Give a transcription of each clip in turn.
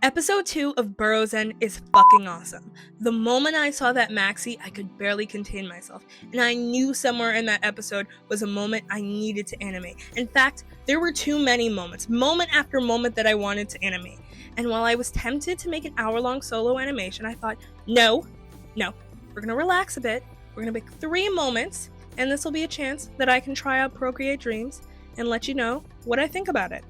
Episode 2 of Burrows End is fucking awesome. The moment I saw that maxi, I could barely contain myself, and I knew somewhere in that episode was a moment I needed to animate. In fact, there were too many moments, moment after moment that I wanted to animate. And while I was tempted to make an hour-long solo animation, I thought, no, we're gonna relax a bit, we're gonna pick 3 moments, and this will be a chance that I can try out Procreate Dreams and let you know what I think about it.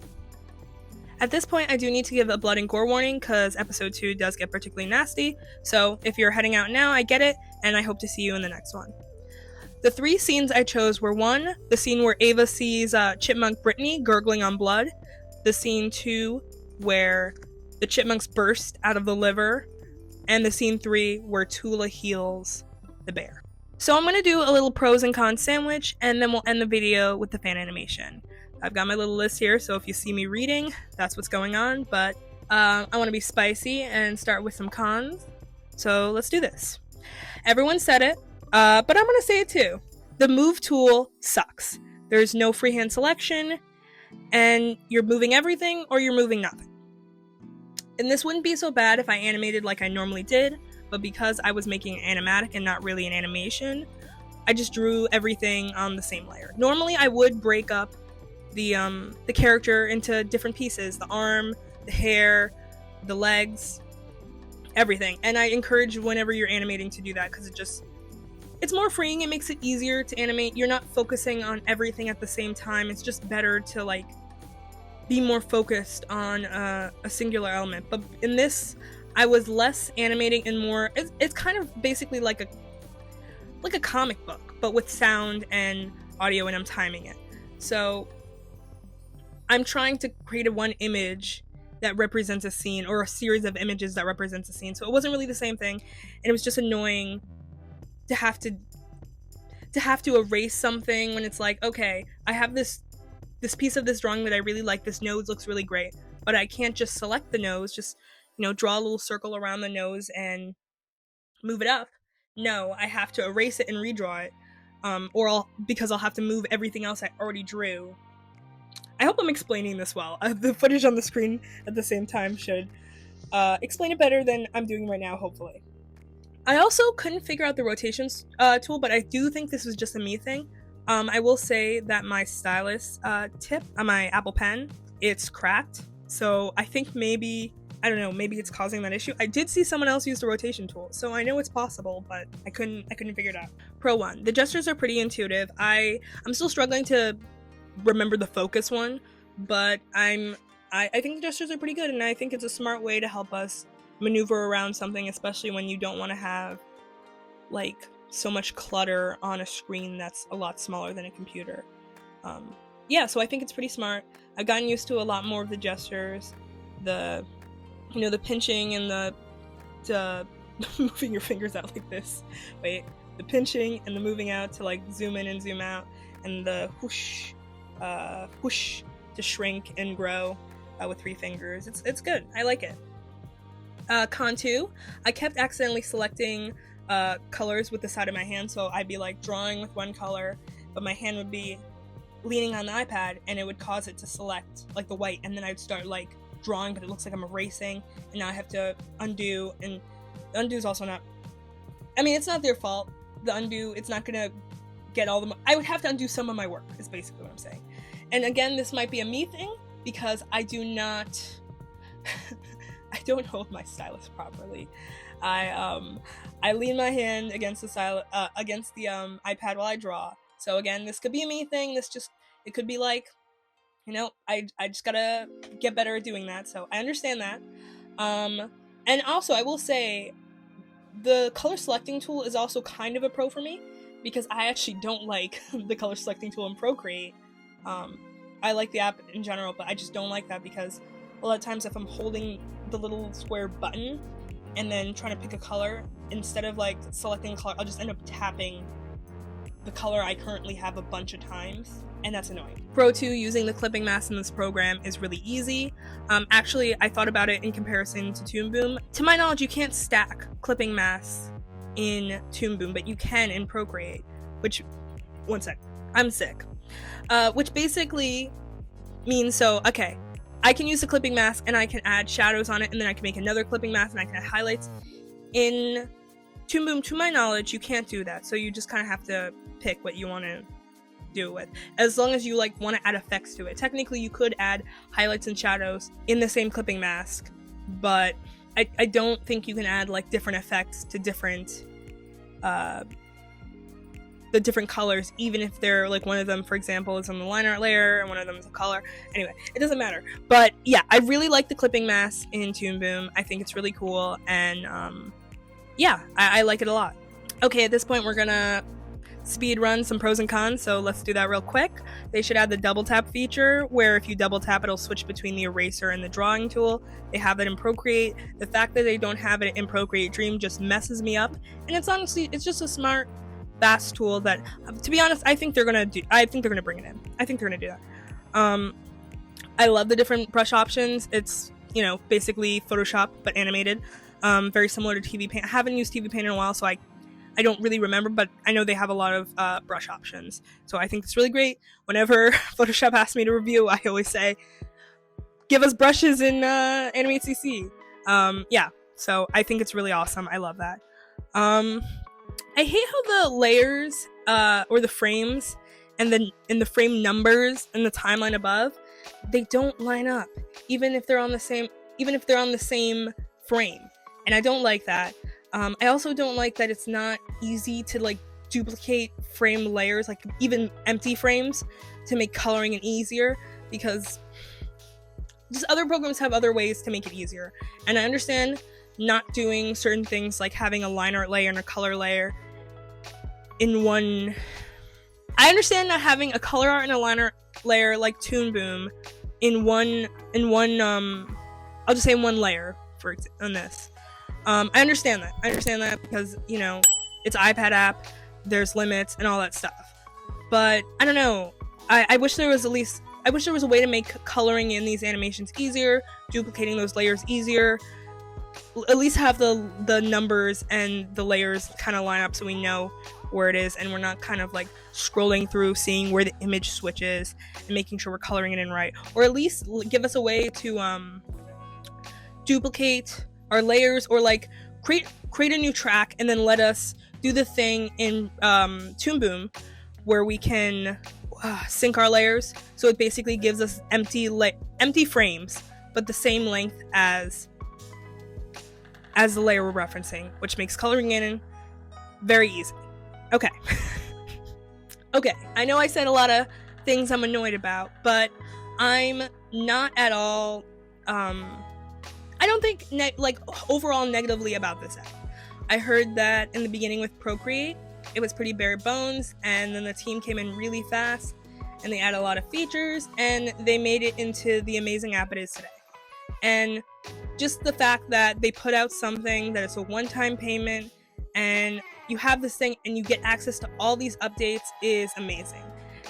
At this point, I do need to give a blood and gore warning because episode 2 does get particularly nasty, so if you're heading out now, I get it, and I hope to see you in the next one. The 3 scenes I chose were 1, the scene where Ava sees chipmunk Brittany gurgling on blood, the scene 2 where the chipmunks burst out of the liver, and the scene 3 where Tula heals the bear. So I'm going to do a little pros and cons sandwich, and then we'll end the video with the fan animation. I've got my little list here, so if you see me reading, that's what's going on, but I want to be spicy and start with some cons, so let's do this. Everyone said it, but I'm going to say it too. The move tool sucks. There's no freehand selection, and you're moving everything or you're moving nothing. And this wouldn't be so bad if I animated like I normally did, but because I was making an animatic and not really an animation, I just drew everything on the same layer. Normally I would break up the character into different pieces, the arm, the hair, the legs, everything. And I encourage whenever you're animating to do that because it's more freeing, it makes it easier to animate. You're not focusing on everything at the same time. It's just better to like be more focused on a singular element. But in this, I was less animating and more, it's kind of basically like a comic book, but with sound and audio, and I'm timing it. So I'm trying to create one image that represents a scene, or a series of images that represents a scene. So it wasn't really the same thing, and it was just annoying to have to erase something when it's like, okay, I have this piece of this drawing that I really like. This nose looks really great, but I can't just select the nose, just draw a little circle around the nose and move it up. No, I have to erase it and redraw it, because I'll have to move everything else I already drew. I hope I'm explaining this well. The footage on the screen at the same time should explain it better than I'm doing right now, hopefully. I also couldn't figure out the rotations tool, but I do think this was just a me thing. I will say that my stylus tip on my Apple Pen, it's cracked. So I think maybe it's causing that issue. I did see someone else use the rotation tool, so I know it's possible, but I couldn't figure it out. Pro 1, the gestures are pretty intuitive. I'm still struggling to remember the focus one, but I think the gestures are pretty good, and I think it's a smart way to help us maneuver around something, especially when you don't want to have like so much clutter on a screen that's a lot smaller than a computer. So I think it's pretty smart. I've gotten used to a lot more of the gestures, the pinching and the moving your fingers out like this. Wait, the pinching and the moving out to like zoom in and zoom out, and the whoosh to shrink and grow with 3 fingers. It's good. I like it. Con 2, I kept accidentally selecting colors with the side of my hand, so I'd be like drawing with one color, but my hand would be leaning on the iPad, and it would cause it to select like the white, and then I'd start like drawing, but it looks like I'm erasing, and now I have to undo, and the undo is also not, it's not their fault. The undo, it's not gonna get all the, I would have to undo some of my work, is basically what I'm saying. And again, this might be a me thing, because I do not, I don't hold my stylus properly. I lean my hand against the iPad while I draw. So again, this could be a me thing. It could be like, I just gotta get better at doing that. So I understand that. And also I will say, the color selecting tool is also kind of a pro for me, because I actually don't like the color selecting tool in Procreate. I like the app in general, but I just don't like that because a lot of times if I'm holding the little square button and then trying to pick a color, instead of like selecting a color, I'll just end up tapping the color I currently have a bunch of times, and that's annoying. Pro 2, using the clipping mask in this program is really easy. Actually, I thought about it in comparison to Toon Boom. To my knowledge, you can't stack clipping masks in Toon Boom, but you can in Procreate, which, one sec, I'm sick. Which basically means, so, okay, I can use the clipping mask and I can add shadows on it, and then I can make another clipping mask and I can add highlights. In Toon Boom, to my knowledge, you can't do that, so you just kind of have to pick what you want to do with, as long as you like want to add effects to it. Technically you could add highlights and shadows in the same clipping mask, but I don't think you can add like different effects to different the different colors, even if they're like one of them, for example, is on the line art layer and one of them is a color. Anyway, it doesn't matter. But yeah, I really like the clipping mask in Toon Boom. I think it's really cool, and yeah, I like it a lot. Okay, at this point we're gonna speed run some pros and cons, so let's do that real quick. They should add the double tap feature, where if you double tap it'll switch between the eraser and the drawing tool. They have it in Procreate. The fact that they don't have it in Procreate Dream just messes me up, and it's honestly, it's just a smart, fast tool that, to be honest, I think they're gonna bring it in. I think they're gonna do that. I love the different brush options. It's, you know, basically Photoshop but animated. Very similar to TV Paint. I haven't used TV Paint in a while, so I don't really remember, but I know they have a lot of brush options. So I think it's really great. Whenever Photoshop asks me to review, I always say, give us brushes in Animate CC. Yeah, so I think it's really awesome. I love that. I hate how the layers or the frames and the frame numbers and the timeline above, they don't line up, even if they're on the same frame. And I don't like that. I also don't like that it's not easy to like duplicate frame layers, like even empty frames, to make coloring easier, because just other programs have other ways to make it easier. And I understand not doing certain things like having a line art layer and a color layer in one. I understand not having a color art and a line art layer like Toon Boom in one I'll just say in one layer on this. I understand that because, you know, it's an iPad app, there's limits and all that stuff. But I don't know. I wish there was a way to make coloring in these animations easier, duplicating those layers easier. At least have the numbers and the layers kind of line up so we know where it is, and we're not kind of like scrolling through seeing where the image switches and making sure we're coloring it in right. Or at least give us a way to duplicate our layers, or like create a new track and then let us do the thing in Toon Boom where we can sync our layers, so it basically gives us empty frames but the same length as the layer we're referencing, which makes coloring in very easy. Okay. Okay, I know I said a lot of things I'm annoyed about, but I'm not at all I don't think overall negatively about this app. I heard that in the beginning with Procreate, it was pretty bare bones, and then the team came in really fast, and they added a lot of features, and they made it into the amazing app it is today. And just the fact that they put out something that it's a one-time payment, and you have this thing, and you get access to all these updates is amazing.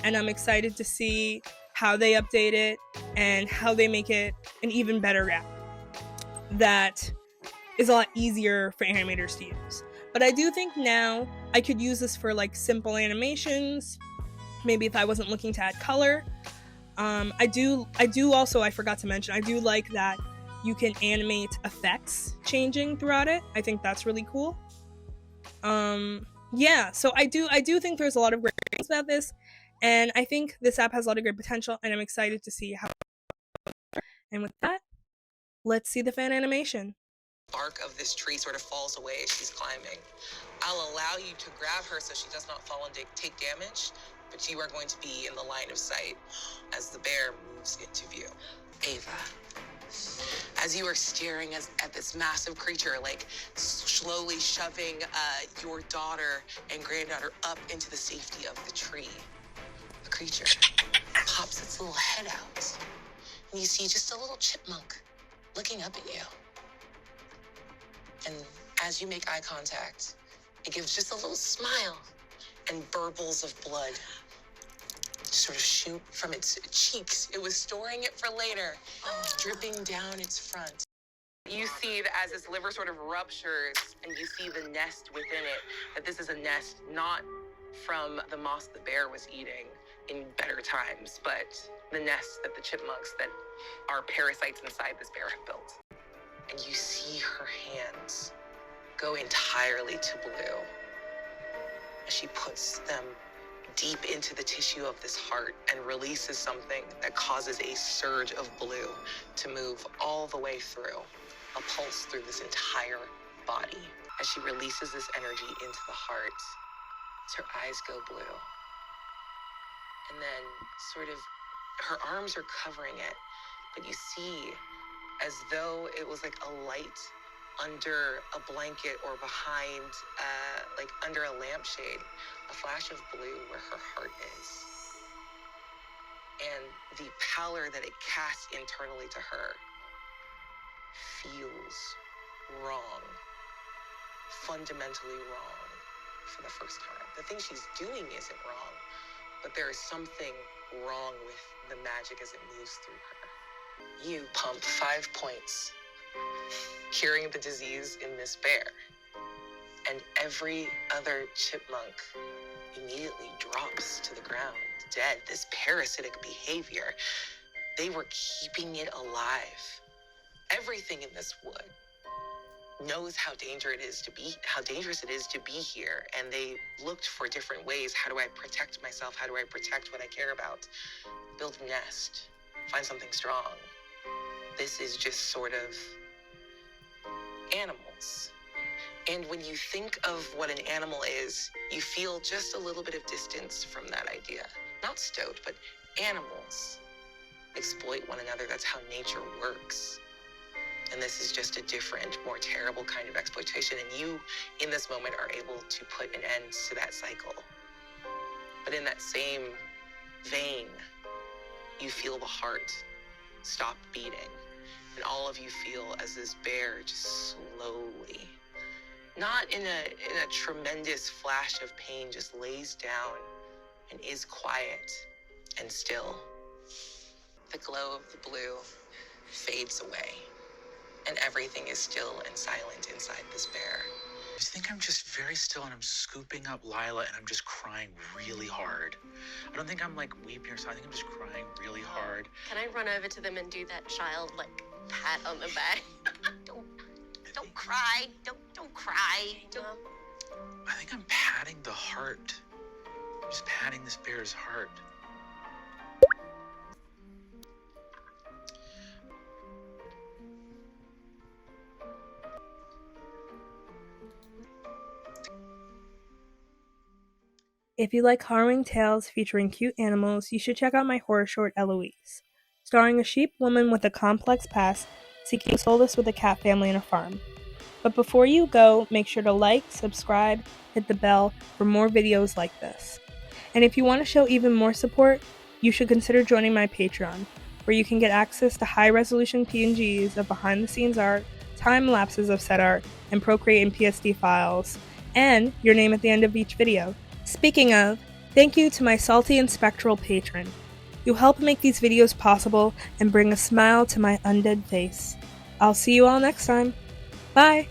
And I'm excited to see how they update it, and how they make it an even better app that is a lot easier for animators to use. But I do think now I could use this for like simple animations, maybe if I wasn't looking to add color. I do also, I forgot to mention, I do like that you can animate effects changing throughout it. I think that's really cool. Yeah, so I do think there's a lot of great things about this, and I think this app has a lot of great potential, and I'm excited to see how. And with that, let's see the fan animation. Bark of this tree sort of falls away as she's climbing. I'll allow you to grab her so she does not fall and take damage, but you are going to be in the line of sight as the bear moves into view. Ava, as you are staring at this massive creature, like slowly shoving your daughter and granddaughter up into the safety of the tree, the creature pops its little head out, and you see just a little chipmunk looking up at you. And as you make eye contact, it gives just a little smile, and burbles of blood sort of shoot from its cheeks. It was storing it for later, dripping down its front. You see that as its liver sort of ruptures, and you see the nest within it, that this is a nest not from the moss the bear was eating. in better times, but the nest that the chipmunks that are parasites inside this bear have built. And you see her hands go entirely to blue as she puts them deep into the tissue of this heart and releases something that causes a surge of blue to move all the way through, a pulse through this entire body. As she releases this energy into the heart, her eyes go blue. And then sort of her arms are covering it, but you see as though it was like a light under a blanket or behind, like under a lampshade, a flash of blue where her heart is. And the pallor that it casts internally to her feels wrong, fundamentally wrong for the first time. The thing she's doing isn't wrong, but there is something wrong with the magic as it moves through her. You pump 5 points, curing the disease in this bear, and every other chipmunk immediately drops to the ground, dead. This parasitic behavior, they were keeping it alive. Everything in this wood knows how dangerous it is to be here, and they looked for different ways. How do I protect myself? How do I protect what I care about? Build a nest, find something strong. This is just sort of animals. And when you think of what an animal is, you feel just a little bit of distance from that idea. Not stoat, but animals exploit one another. That's how nature works. And this is just a different, more terrible kind of exploitation. And you, in this moment, are able to put an end to that cycle. But in that same vein, you feel the heart stop beating. And all of you feel as this bear just slowly, not in a tremendous flash of pain, just lays down and is quiet and still. The glow of the blue fades away, and everything is still and silent inside this bear. I think I'm just very still, and I'm scooping up Lila, and I'm just crying really hard. I don't think I'm like weeping or something. I think I'm just crying really hard. Can I run over to them and do that child like pat on the back? don't cry. Don't cry. I think I'm patting the heart. I'm just patting this bear's heart. If you like harrowing tales featuring cute animals, you should check out my horror short Eloise, starring a sheep woman with a complex past seeking solace with a cat family and a farm. But before you go, make sure to like, subscribe, hit the bell for more videos like this. And if you want to show even more support, you should consider joining my Patreon, where you can get access to high-resolution PNGs of behind-the-scenes art, time lapses of set art, and Procreate and PSD files, and your name at the end of each video. Speaking of, thank you to my salty and spectral patron. You help make these videos possible and bring a smile to my undead face. I'll see you all next time. Bye!